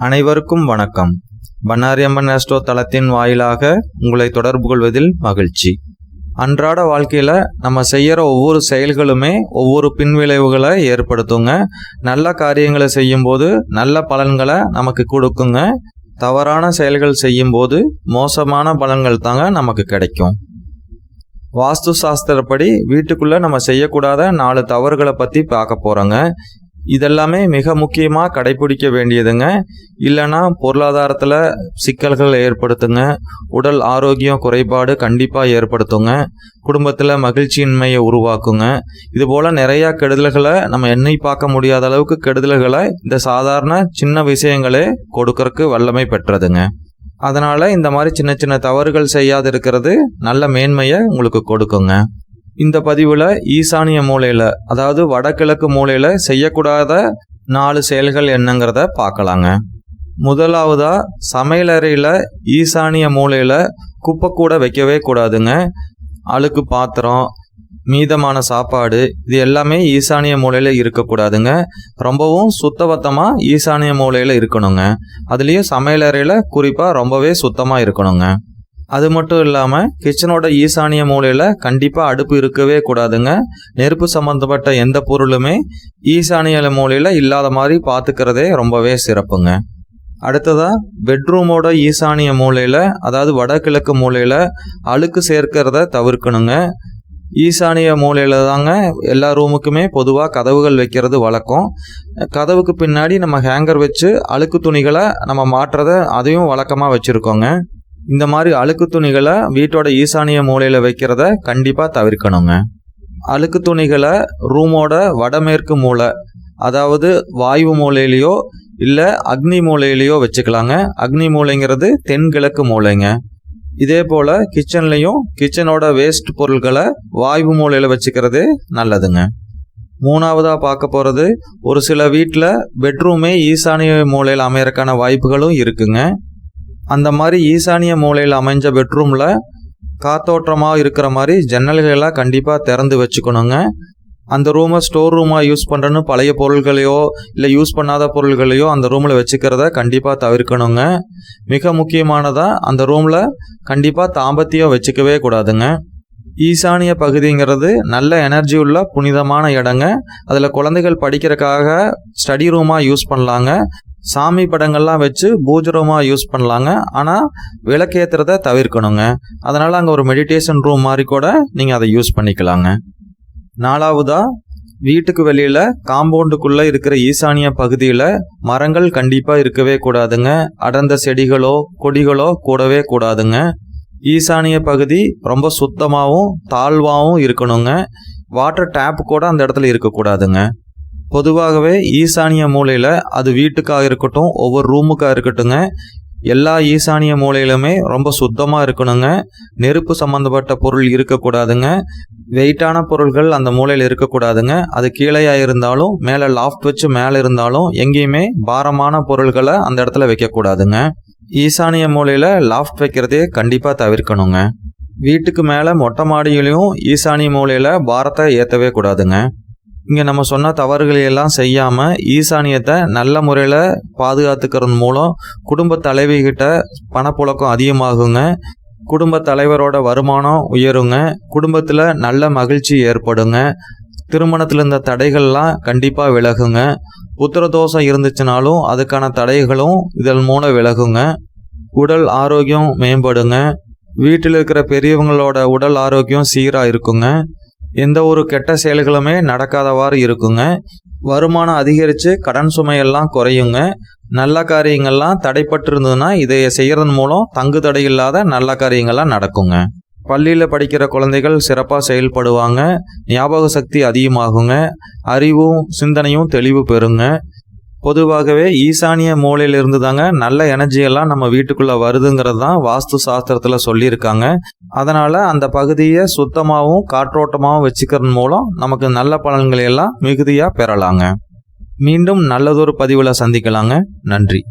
அனைவருக்கும் வணக்கம். பண்ணாரி அம்மன் ஆஸ்ட்ரோ தளத்தின் வாயிலாக உங்களை தொடர்பு கொள்வதில் மகிழ்ச்சி. அன்றாட வாழ்க்கையில் நம்ம செய்கிற ஒவ்வொரு செயல்களுமே ஒவ்வொரு பின்விளைவுகளை ஏற்படுத்துங்க. நல்ல காரியங்களை செய்யும்போது நல்ல பலன்களை நமக்கு கொடுக்குங்க. தவறான செயல்கள் செய்யும்போது மோசமான பலன்கள் தாங்க நமக்கு கிடைக்கும். வாஸ்து சாஸ்திரப்படி வீட்டுக்குள்ளே நம்ம செய்யக்கூடாத 4 தவறுகளை பற்றி பார்க்க போகிறோங்க. இதெல்லாமே மிக முக்கியமாக கடைபிடிக்க வேண்டியதுங்க. இல்லைன்னா பொருளாதாரத்தில் சிக்கல்கள் ஏற்படுத்துங்க. உடல் ஆரோக்கியம் குறைபாடு கண்டிப்பாக ஏற்படுத்துங்க. குடும்பத்தில் மகிழ்ச்சியின்மையை உருவாக்குங்க. இதுபோல் நிறையா கெடுதல்களை நம்ம எண்ணி பார்க்க முடியாத அளவுக்கு கெடுதல்களை இந்த சாதாரண சின்ன விஷயங்களே கொடுக்கறக்கு வல்லமை பெற்றதுங்க. அதனால் இந்த மாதிரி சின்ன சின்ன தவறுகள் செய்யாது இருக்கிறது நல்ல மேன்மையை உங்களுக்கு கொடுக்குங்க. இந்த பதிவில் ஈசானிய மூலையில், அதாவது வடகிழக்கு மூலையில் செய்யக்கூடாத 4 செயல்கள் என்னங்கிறத பார்க்கலாங்க. முதலாவதாக, சமையலறையில் ஈசானிய மூலையில் குப்பை கூட வைக்கவே கூடாதுங்க. அழுக்கு பாத்திரம், மீதமான சாப்பாடு, இது எல்லாமே ஈசானிய மூலையில் இருக்கக்கூடாதுங்க. ரொம்பவும் சுத்தபத்தமாக ஈசானிய மூலையில் இருக்கணுங்க. அதுலேயும் சமையலறையில் குறிப்பாக ரொம்பவே சுத்தமாக இருக்கணுங்க. அது மட்டும் இல்லாமல் கிச்சனோட ஈசானிய மூலையில் கண்டிப்பாக அடுப்பு இருக்கவே கூடாதுங்க. நெருப்பு சம்மந்தப்பட்ட எந்த பொருளுமே ஈசானிய மூலையில் இல்லாத மாதிரி பார்த்துக்கிறதே ரொம்பவே சிறப்புங்க. அடுத்ததாக, பெட்ரூமோட ஈசானிய மூலையில், அதாவது வடகிழக்கு மூலையில் அழுக்கு சேர்க்கிறத தவிர்க்கணுங்க. ஈசானிய மூலையில் தாங்க எல்லா ரூமுக்குமே பொதுவாக கதவுகள் வைக்கிறது வழக்கம். கதவுக்கு பின்னாடி நம்ம ஹேங்கர் வச்சு அழுக்கு துணிகளை நம்ம மாட்டுறத அதையும் வழக்கமாக வச்சுருக்கோங்க. இந்த மாதிரி அழுக்கு துணிகளை வீட்டோட ஈசானிய மூலையில் வைக்கிறத கண்டிப்பாக தவிர்க்கணுங்க. அழுக்கு துணிகளை ரூமோட வடமேற்கு மூலை, அதாவது வாயு மூலையிலையோ இல்லை அக்னி மூலையிலையோ வச்சுக்கலாங்க. அக்னி மூலைங்கிறது தென்கிழக்கு மூலைங்க. இதே போல் கிச்சன்லேயும் கிச்சனோட வேஸ்ட் பொருட்களை வாயு மூலையில் வச்சுக்கிறது நல்லதுங்க. மூணாவதாக பார்க்க போகிறது, ஒரு சில வீட்டில் பெட்ரூமே ஈசானிய மூலையில் அமையறக்கான வாய்ப்புகளும் இருக்குங்க. அந்த மாதிரி ஈசானிய மூலையில் அமைஞ்ச பெட்ரூமில் காத்தோட்டமாக இருக்கிற மாதிரி ஜன்னல்களெல்லாம் கண்டிப்பாக திறந்து வச்சுக்கணுங்க. அந்த ரூமை ஸ்டோர் ரூமாக யூஸ் பண்ணுறன்னு பழைய பொருள்களையோ இல்லை யூஸ் பண்ணாத பொருள்களையோ அந்த ரூமில் வச்சுக்கிறத கண்டிப்பாக தவிர்க்கணுங்க. மிக முக்கியமானதாக, அந்த ரூமில் கண்டிப்பாக தாம்பத்தியம் வச்சுக்கவே கூடாதுங்க. ஈசானிய பகுதிங்கிறது நல்ல எனர்ஜி உள்ள புனிதமான இடங்க. அதில் குழந்தைகள் படிக்கிறதுக்காக ஸ்டடி ரூமாக யூஸ் பண்ணலாங்க. சாமி படங்கள்லாம் வச்சு பூஜை ரூமாக யூஸ் பண்ணலாங்க. ஆனால் விளக்கேற்றுறத தவிர்க்கணுங்க. அதனால் அங்கே ஒரு மெடிடேஷன் ரூம் மாதிரி கூட நீங்கள் அதை யூஸ் பண்ணிக்கலாங்க. நாலாவதாக, வீட்டுக்கு வெளியில் காம்பவுண்டுக்குள்ளே இருக்கிற ஈசானிய பகுதியில் மரங்கள் கண்டிப்பாக இருக்கவே கூடாதுங்க. அடர்ந்த செடிகளோ கொடிகளோ கூடவே கூடாதுங்க. ஈசானிய பகுதி ரொம்ப சுத்தமாகவும் தாழ்வாகவும் இருக்கணுங்க. வாட்டர் டேப் கூட அந்த இடத்துல இருக்கக்கூடாதுங்க. பொதுவாகவே ஈசானிய மூலையில், அது வீட்டுக்காக இருக்கட்டும் ஒவ்வொரு ரூமுக்காக இருக்கட்டுங்க, எல்லா ஈசானிய மூலையிலுமே ரொம்ப சுத்தமாக இருக்கணுங்க. நெருப்பு சம்மந்தப்பட்ட பொருள் இருக்கக்கூடாதுங்க. வெயிட்டான பொருள்கள் அந்த மூலையில் இருக்கக்கூடாதுங்க. அது கீழேயாக இருந்தாலும் மேலே லாஃப்ட் வச்சு மேலே இருந்தாலும் எங்கேயுமே பாரமான பொருள்களை அந்த இடத்துல வைக்கக்கூடாதுங்க. ஈசானிய மூலையில் லாஃப்ட் வைக்கிறதே கண்டிப்பாக தவிர்க்கணுங்க. வீட்டுக்கு மேலே மொட்டை மாடியிலையும் ஈசானிய மூலையில் பாரத்தை ஏற்றவே கூடாதுங்க. இங்கே நம்ம சொன்ன தவறுகளையெல்லாம் செய்யாமல் ஈசானியத்தை நல்ல முறையில் பாதுகாத்துக்கிறது மூலம் குடும்ப தலைவிகிட்ட பணப்புழக்கம் அதிகமாகுங்க. குடும்ப தலைவரோட வருமானம் உயருங்க. குடும்பத்தில் நல்ல மகிழ்ச்சி ஏற்படுங்க. திருமணத்தில் இருந்த தடைகள்லாம் கண்டிப்பாக விலகுங்க. புத்திரதோஷம் இருந்துச்சுனாலும் அதுக்கான தடைகளும் இதன் மூலம் விலகுங்க. உடல் ஆரோக்கியம் மேம்படுங்க. வீட்டில் இருக்கிற பெரியவங்களோட உடல் ஆரோக்கியம் சீராக இருக்குங்க. எந்த ஒரு கெட்ட செயல்களுமே நடக்காதவாறு இருக்குங்க. வருமானம் அதிகரித்து கடன் சுமையெல்லாம் குறையுங்க. நல்ல காரியங்கள்லாம் தடைப்பட்டு இருந்ததுன்னா இதை செய்கிறதன் மூலம் தங்கு தடை இல்லாத நல்ல காரியங்கள்லாம் நடக்குங்க. பள்ளியில் படிக்கிற குழந்தைகள் சிறப்பாக செயல்படுவாங்க. ஞாபக சக்தி அதிகமாகுங்க. அறிவும் சிந்தனையும் தெளிவு பெறுங்க. பொதுவாகவே ஈசானிய மூலையிலிருந்து தாங்க நல்ல எனர்ஜியெல்லாம் நம்ம வீட்டுக்குள்ளே வருதுங்கிறது தான் வாஸ்து சாஸ்திரத்தில் சொல்லியிருக்காங்க. அதனால் அந்த பகுதியை சுத்தமாகவும் காற்றோட்டமாகவும் வச்சுக்கிறது மூலம் நமக்கு நல்ல பலன்களை எல்லாம் மிகுதியாக பெறலாங்க. மீண்டும் நல்லதொரு பதிவில் சந்திக்கலாங்க. நன்றி.